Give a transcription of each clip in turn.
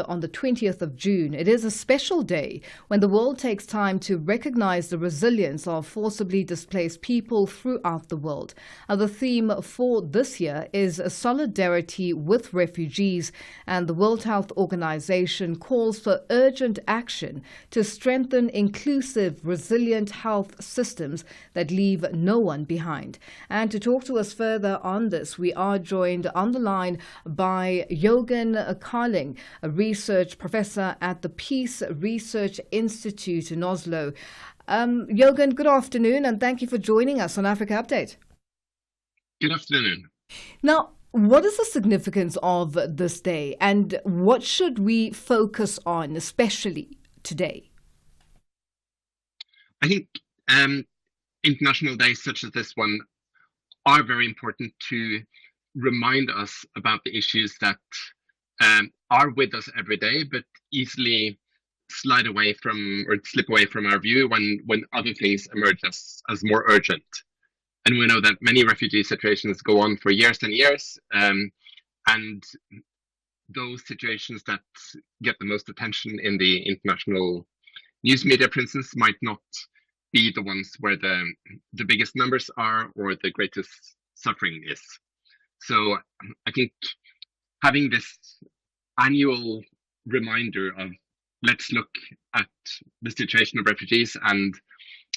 On the 20th of June, it is a special day when the world takes time to recognize the resilience of forcibly displaced people throughout the world. The theme for this year is solidarity with refugees, and the World Health Organization calls for urgent action to strengthen inclusive, resilient health systems that leave no one behind. And to talk to us further on this, we are joined on the line by Jørgen, a research professor at the Peace Research Institute in Oslo. Jørgen, good afternoon, and thank you for joining us on Africa Update. Good afternoon. Now, what is the significance of this day, and what should we focus on, especially today? I think international days such as this one are very important to remind us about the issues that are with us every day, but easily slide away from or slip away from our view when other things emerge as more urgent. And we know that many refugee situations go on for years and years, and those situations that get the most attention in the international news media, for instance, might not be the ones where the biggest numbers are or the greatest suffering is. So I think having this annual reminder of let's look at the situation of refugees and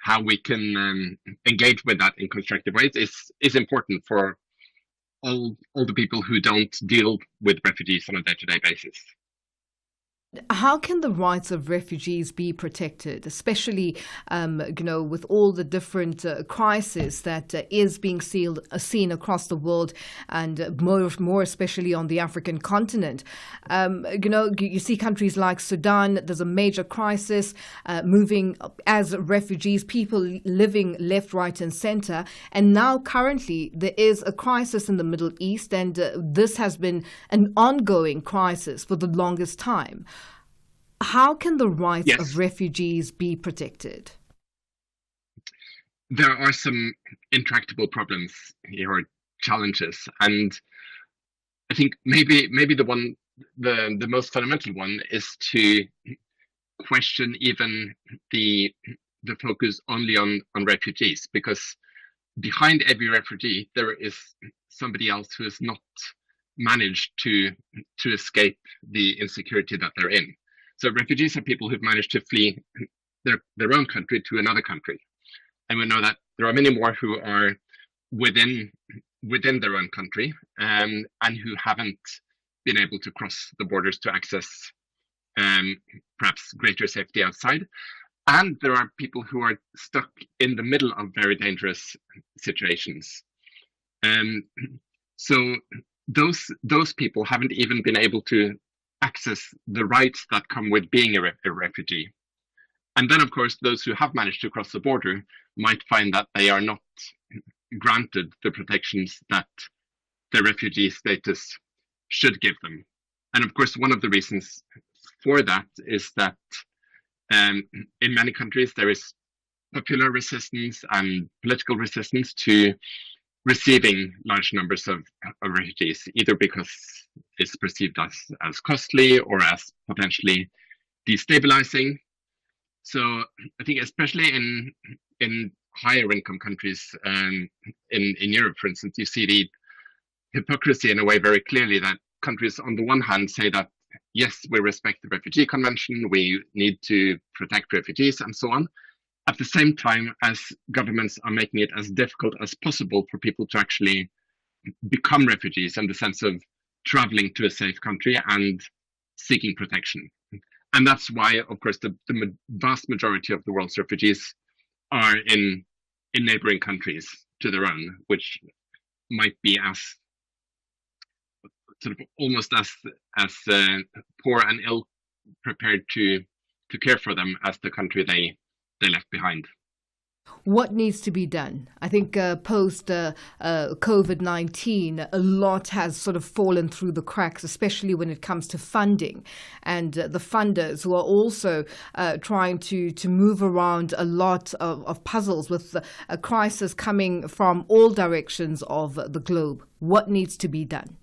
how we can engage with that in constructive ways is important for all the people who don't deal with refugees on a day-to-day basis. How can the rights of refugees be protected, especially, with all the different crises that is being seen across the world, and more especially on the African continent? You see countries like Sudan, there's a major crisis moving as refugees, people living left, right and center. And now currently there is a crisis in the Middle East, and this has been an ongoing crisis for the longest time. How can the rights of refugees be protected? There are some intractable problems here, or challenges, and I think maybe the most fundamental one is to question even the focus only on refugees, because behind every refugee there is somebody else who has not managed to escape the insecurity that they're in. So refugees are people who've managed to flee their own country to another country. And we know that there are many more who are within their own country and who haven't been able to cross the borders to access perhaps greater safety outside. And there are people who are stuck in the middle of very dangerous situations. So those people haven't even been able to access the rights that come with being a refugee. And then, of course, those who have managed to cross the border might find that they are not granted the protections that the refugee status should give them. And of course, one of the reasons for that is that in many countries there is popular resistance and political resistance to receiving large numbers of refugees, either because it's perceived as costly or as potentially destabilizing. So I think especially in higher income countries, in Europe, for instance, you see the hypocrisy in a way very clearly, that countries on the one hand say that, yes, we respect the Refugee Convention, we need to protect refugees and so on, at the same time as governments are making it as difficult as possible for people to actually become refugees, in the sense of traveling to a safe country and seeking protection. And that's why, of course, the vast majority of the world's refugees are in neighboring countries to their own, which might be as sort of almost as poor and ill prepared to care for them as the country they left behind. What needs to be done? I think post COVID-19, a lot has sort of fallen through the cracks, especially when it comes to funding, and the funders who are also trying to move around a lot of puzzles with a crisis coming from all directions of the globe. What needs to be done?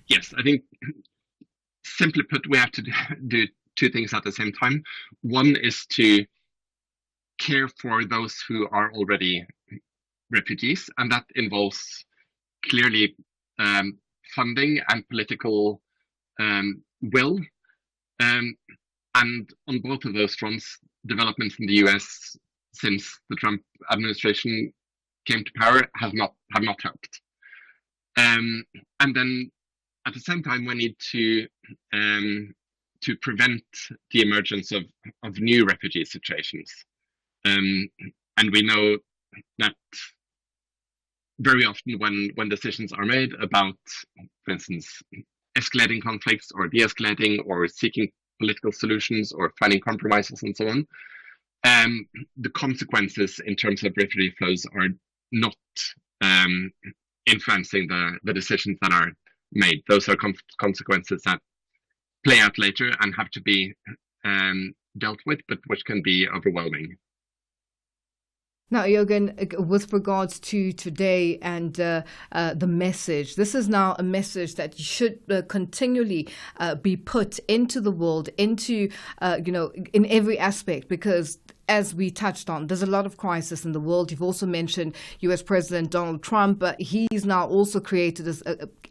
Yes, I think simply put, we have to do two things at the same time. One is to care for those who are already refugees, and that involves clearly funding and political will. And on both of those fronts, developments in the US since the Trump administration came to power have not helped. And then at the same time, we need to prevent the emergence of new refugee situations. And we know that very often when decisions are made about, for instance, escalating conflicts or de-escalating or seeking political solutions or finding compromises and so on, the consequences in terms of refugee flows are not influencing the decisions that are made. Those are consequences that play out later and have to be dealt with, but which can be overwhelming. Now, Jørgen, with regards to today and the message, this is now a message that should continually be put into the world, into, in every aspect, because as we touched on, there's a lot of crisis in the world. You've also mentioned US President Donald Trump. He's now also created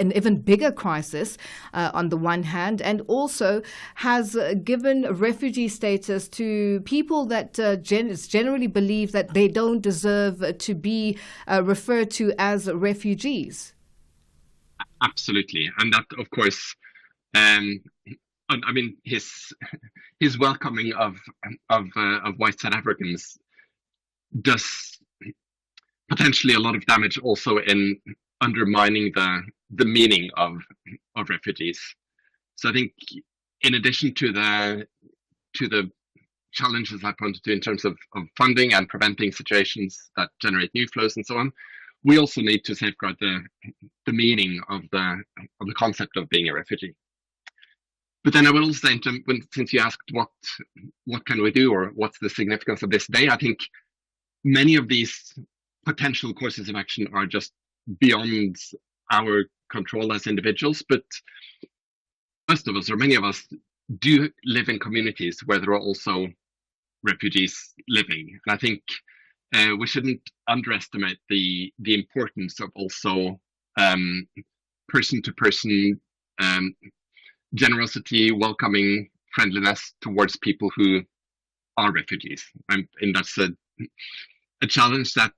an even bigger crisis on the one hand, and also has given refugee status to people that generally believe that they don't deserve to be referred to as refugees. Absolutely. And that, of course, I mean, his welcoming of white South Africans does potentially a lot of damage also in undermining the meaning of refugees. So I think, in addition to the challenges I pointed to in terms of funding and preventing situations that generate new flows and so on, we also need to safeguard the meaning of the concept of being a refugee. But then I will also say, since you asked what can we do or what's the significance of this day, I think many of these potential courses of action are just beyond our control as individuals. But most of us, or many of us, do live in communities where there are also refugees living. And I think we shouldn't underestimate the importance of also person-to-person generosity, welcoming, friendliness towards people who are refugees. And that's a challenge that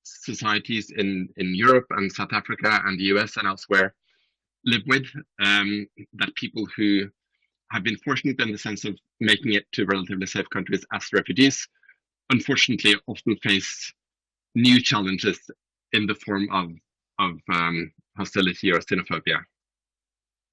societies in Europe and South Africa and the US and elsewhere live with, that people who have been fortunate in the sense of making it to relatively safe countries as refugees, unfortunately often face new challenges in the form of hostility or xenophobia.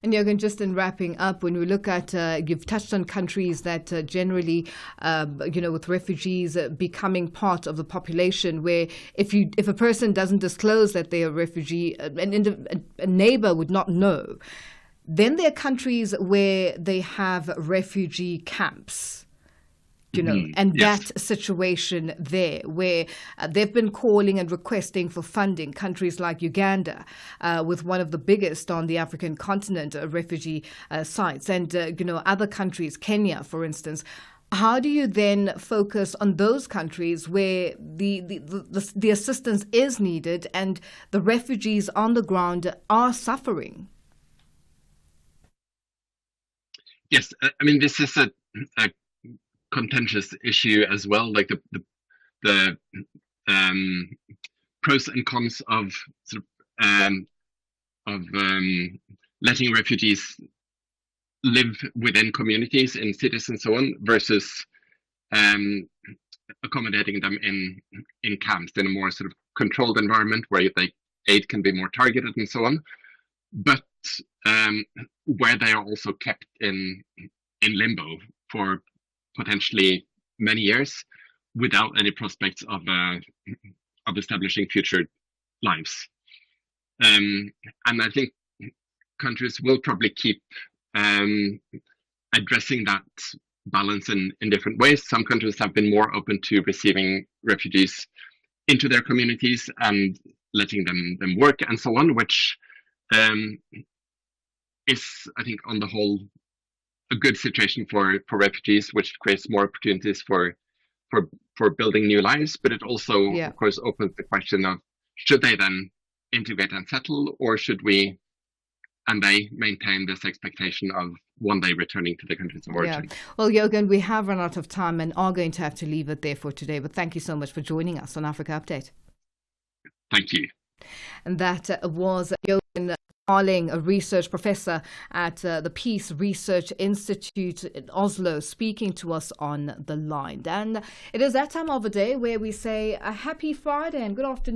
And Jørgen, just in wrapping up, when we look at, you've touched on countries that generally, with refugees becoming part of the population, where if a person doesn't disclose that they're a refugee, a neighbor would not know. Then there are countries where they have refugee camps. And yes, that situation there, where they've been calling and requesting for funding, countries like Uganda, with one of the biggest on the African continent refugee sites, and other countries, Kenya, for instance. How do you then focus on those countries where the assistance is needed and the refugees on the ground are suffering? Yes, I mean, this is a contentious issue as well, like the pros and cons of letting refugees live within communities in cities and so on versus accommodating them in camps in a more sort of controlled environment where aid can be more targeted and so on, but where they are also kept in limbo for potentially many years without any prospects of establishing future lives. And I think countries will probably keep addressing that balance in different ways. Some countries have been more open to receiving refugees into their communities and letting them work and so on, which is, I think, on the whole, a good situation for refugees, which creates more opportunities for building new lives. But it also, of course, opens the question of, should they then integrate and settle, or should we and they maintain this expectation of one day returning to the countries of origin? Well, Jørgen, we have run out of time and are going to have to leave it there for today. But thank you so much for joining us on Africa Update. Thank you. And that was Jørgen Carling, a research professor at the Peace Research Institute in Oslo, speaking to us on the line. And it is that time of the day where we say a happy Friday and good afternoon.